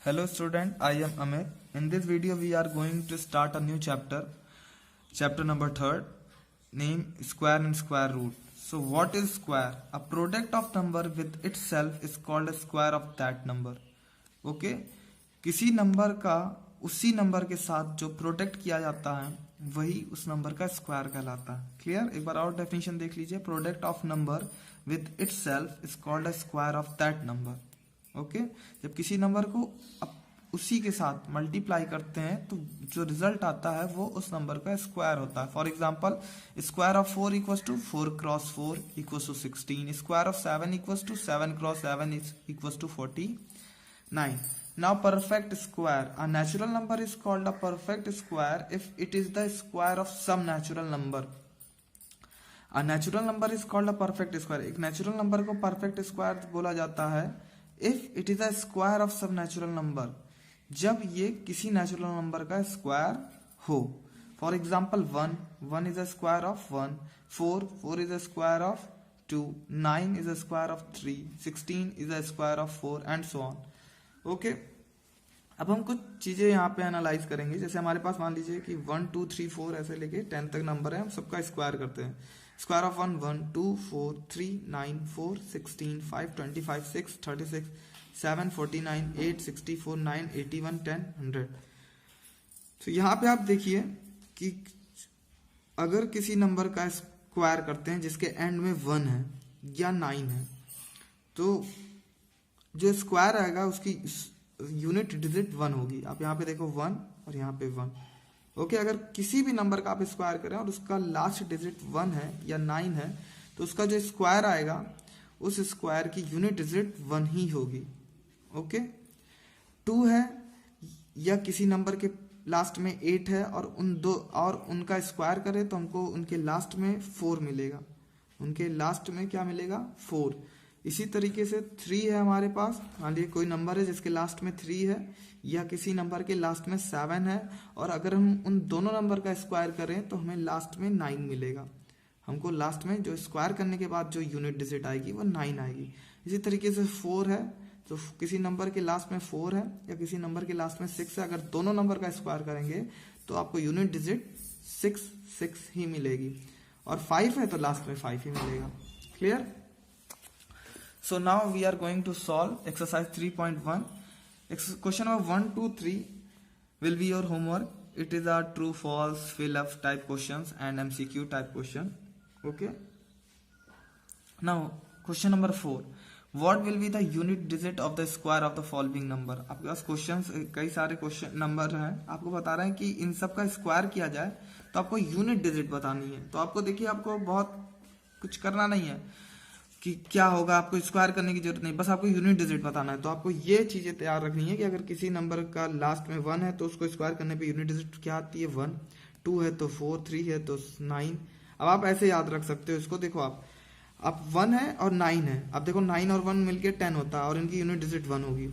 Hello student, I am Amit. In this video we are going to start a new chapter number 3, name square and square root. So what is square? A product of number with itself is called a square of that number. Okay? किसी number का उसी number के साथ जो product किया जाता है वही उस नंबर का स्क्वायर कहलाता है. क्लियर? एक बार और डेफिनेशन देख लीजिए. Product of number with itself is called a square of that number. Okay, जब किसी नंबर को उसी के साथ मल्टीप्लाई करते हैं तो जो रिजल्ट आता है वो उस नंबर का स्क्वायर होता है. For example, square of 4 equals to 4 cross 4 equals to 16. Square of 7 equals to 7 cross 7 equals to 49. Now perfect square. A natural number is called a perfect square if it is the square of some natural number. A natural number is called a perfect square. एक natural number को perfect square बोला जाता है if it is a square of some natural number. जब ये किसी natural number का square हो. For example, 1 is a square of 1. 4 is a square of 2. 9 is a square of 3. 16 is a square of 4 and so on. Okay, अब हम कुछ चीजें यहाँ पे एनालाइज करेंगे. जैसे हमारे पास मान लीजिए कि 1 2 3 4 ऐसे लेके 10 तक नंबर है, हम सबका स्क्वायर करते हैं. Square of 1 1 2 4 3 9 4 16 5 25 6 36 7 49 8 64 9 81 10 100. तो यहाँ पे आप देखिए कि अगर किसी नंबर का स्क्वायर करते हैं जिसके एंड में 1 है या 9 है, तो जो स्क्वायर आएगा उसकी यूनिट डिजिट 1 होगी. आप यहाँ पे देखो 1 और यहाँ पे 1. ओके, अगर किसी भी नंबर का आप स्क्वायर करें और उसका लास्ट डिजिट 1 है या 9 है तो उसका जो स्क्वायर आएगा उस स्क्वायर की यूनिट डिजिट 1 ही होगी. ओके, 2 है या किसी नंबर के लास्ट में 8 है और उनका स्क्वायर करें तो हमको उनके लास्ट में 4 मिलेगा. उनके लास्ट में क्या मिलेगा? 4. इसी तरीके से 3 है हमारे पास. मान लीजिए कोई नंबर है जिसके लास्ट में 3 है या किसी नंबर के लास्ट में 7 है और अगर हम उन दोनों नंबर का स्क्वायर करें तो हमें लास्ट में 9 मिलेगा. हमको लास्ट में जो स्क्वायर करने के बाद जो यूनिट डिजिट आएगी वो 9 आएगी. इसी तरीके से 4 है तो किसी नंबर के लास्ट में 4 है या किसी नंबर के लास्ट में 6 है, अगर दोनों नंबर का स्क्वायर करेंगे तो आपको यूनिट डिजिट 6 ही मिलेगी. और 5 है तो लास्ट में 5 ही मिलेगा. Clear? So now we are going to solve exercise 3.1. Question number 1, 2, 3 will be your homework. It is a true, false, fill up type questions and MCQ type question. Okay. Now question number 4. What will be the unit digit of the square of the following number? आपके पास questions कई सारे question number हैं. आपको बता रहे हैं कि इन सब का स्क्वायर किया जाए तो आपको यूनिट डिजिट बतानी है. तो आपको देखिए, आपको बहुत कुछ करना नहीं है कि क्या होगा, आपको स्क्वायर करने की जरूरत नहीं, बस आपको यूनिट डिजिट बताना है. तो आपको ये चीजें तैयार रखनी है कि अगर किसी नंबर का लास्ट में 1 है तो उसको स्क्वायर करने पे यूनिट डिजिट क्या आती है? 1. 2 है तो 4, 3 है तो 9. अब आप ऐसे याद रख सकते हो इसको. देखो आप 1 है और 9 है. अब देखो 9 और 1 मिलके 10 होता है और इनकी यूनिट डिजिट 1 होगी.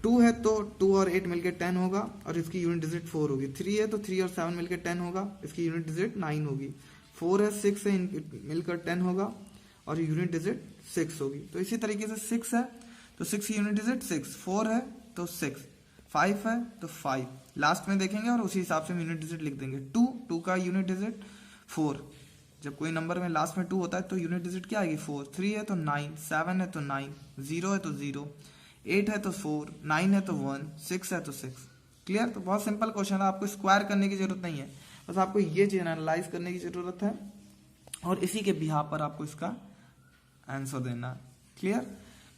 2 है तो 2 और 8 मिलके 10 होगा और इसकी यूनिट डिजिट 4 होगी. 3 है तो 3 और 7 मिलके 10 होगा, इसकी यूनिट डिजिट 9 होगी. 4 है 6 है मिलकर 10 होगा और यूनिट डिजिट 6 होगी. तो इसी तरीके से 6 है तो 6 की यूनिट डिजिट 6. 4 है तो 6. 5 है तो 5. लास्ट में देखेंगे और उसी हिसाब से हम यूनिट डिजिट लिख देंगे. 2 का यूनिट डिजिट 4. जब कोई नंबर में लास्ट में 2 होता है तो यूनिट डिजिट क्या आएगी? 4. 3 है तो 9. 7 है तो 9. 0 है तो 0. 8 है तो 4. 9 है तो 1. 6 है तो 6. क्लियर? तो बहुत सिंपल क्वेश्चन है, आपको स्क्वायर करने की जरूरत नहीं है, बस आपको ये चीज एनालाइज करने की जरूरत है और इसी के बिहार पर आपको इसका आंसर देना. Clear?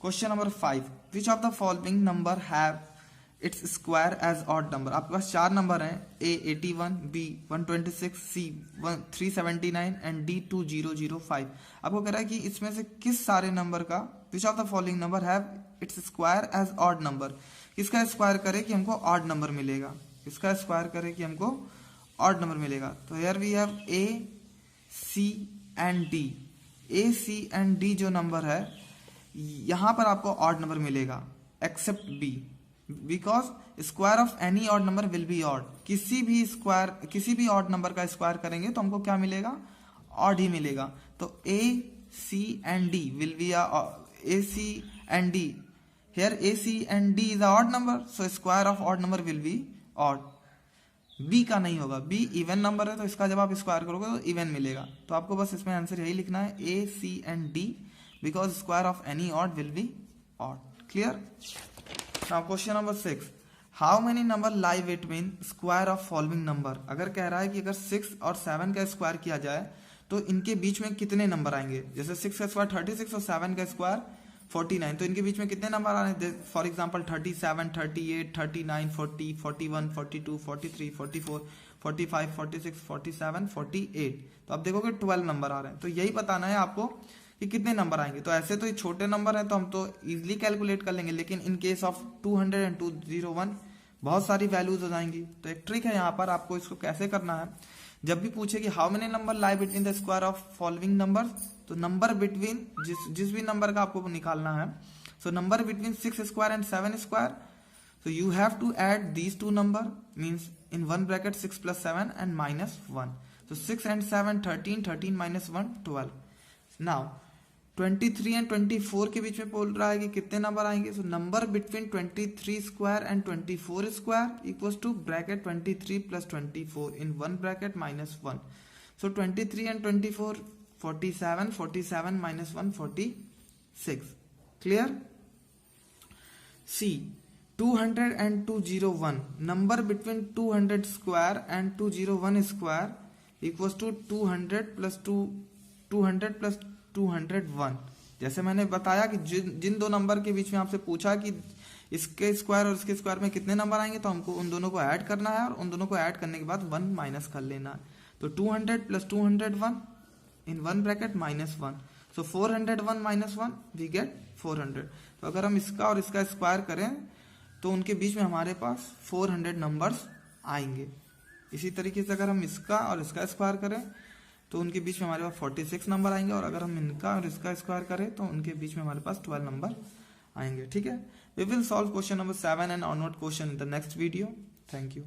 Question number 5. Which of the following number have its square as odd number? आपके पास 4 नंबर हैं. A 81, B 126, C 379 and D 2005. आपको कह रहा है कि इसमें से किस सारे नंबर का which of the following number have its square as odd number? किसका स्क्वायर करे कि हमको ऑड नंबर मिलेगा? किसका स्क्वायर करे कि हमको ऑड नंबर मिलेगा? तो here we have A, C and D. A, C and D जो नंबर है यहां पर आपको ऑड नंबर मिलेगा except B, because square of any odd number will be odd. किसी भी ऑड नंबर का स्क्वायर करेंगे तो हमको क्या मिलेगा? ऑड ही मिलेगा. तो A, C and D will be A, C and D here AC and D is a odd number, so square of odd number will be odd. B का नहीं होगा, B इवन नंबर है, तो इसका जब आप स्क्वायर करोगे तो इवन मिलेगा. तो आपको बस इसमें आंसर यही लिखना है A, C and D because square of any odd will be odd. Clear? Now question number 6. How many number lie between square of following number? अगर कह रहा है कि अगर 6 और 7 का स्क्वायर किया जाए तो इनके बीच में कितने नंबर आएंगे. जैसे 6 का स्क्वायर 36 और 7 का स्क्वायर 49, तो इनके बीच में कितने नंबर आ रहे हैं. For example 37, 38, 39, 40, 41, 42, 43, 44, 45, 46, 47, 48. तो आप देखोगे 12 नंबर आ रहे हैं. तो यही बताना है आपको कि कितने नंबर आएंगे. तो ऐसे तो ये छोटे नंबर हैं तो हम तो इजीली कैलकुलेट कर लेंगे, लेकिन इन केस ऑफ 200 and 201 बहुत सारी वैल्यूज हो जाएंगी. तो एक ट्रिक है यहाँ पर, आपको इसको कैसे करना है. जब भी पूछे कि how many number lie between the square of following number, तो नंबर बिटवीन जिस भी नंबर का आपको निकालना है, so number between 6 square and 7 square, so you have to add these two number, means in one bracket 6 plus 7 and minus 1. So 6 and 7 13, 13 minus 1 12. Now 23 and 24 के बीच में बोल रहा है कि कितने नंबर आएंगे. So number between 23 square and 24 square equals to bracket 23 plus 24 in one bracket minus 1. So 23 and 24 47, 47 minus 1 46. Clear? C. 200 and 201. Number between 200 square and 201 square equals to 200 plus 201. जैसे मैंने बताया कि जिन दो नंबर के बीच में आपसे पूछा कि इसके स्क्वायर और इसके स्क्वायर में कितने नंबर आएंगे, तो हमको उन दोनों को ऐड करना है और उन दोनों को ऐड करने के बाद 1 माइनस कर लेना है. तो 200 plus 201 in one bracket minus 1. So 401 minus 1 we get 400. तो अगर हम इसका और इसका स्क्वायर करें तो उनके बीच में हमारे पास 400 नंबर्स आएंगे. इसी तरीके से अगर हम इसका और इसका स्क्वायर करें तो उनके बीच में हमारे पास 46 नंबर आएंगे, और अगर हम इनका और इसका स्क्वायर करें तो उनके बीच में हमारे पास 12 नंबर आएंगे. ठीक है. We will solve question number 7 and onward question in the next video. Thank you.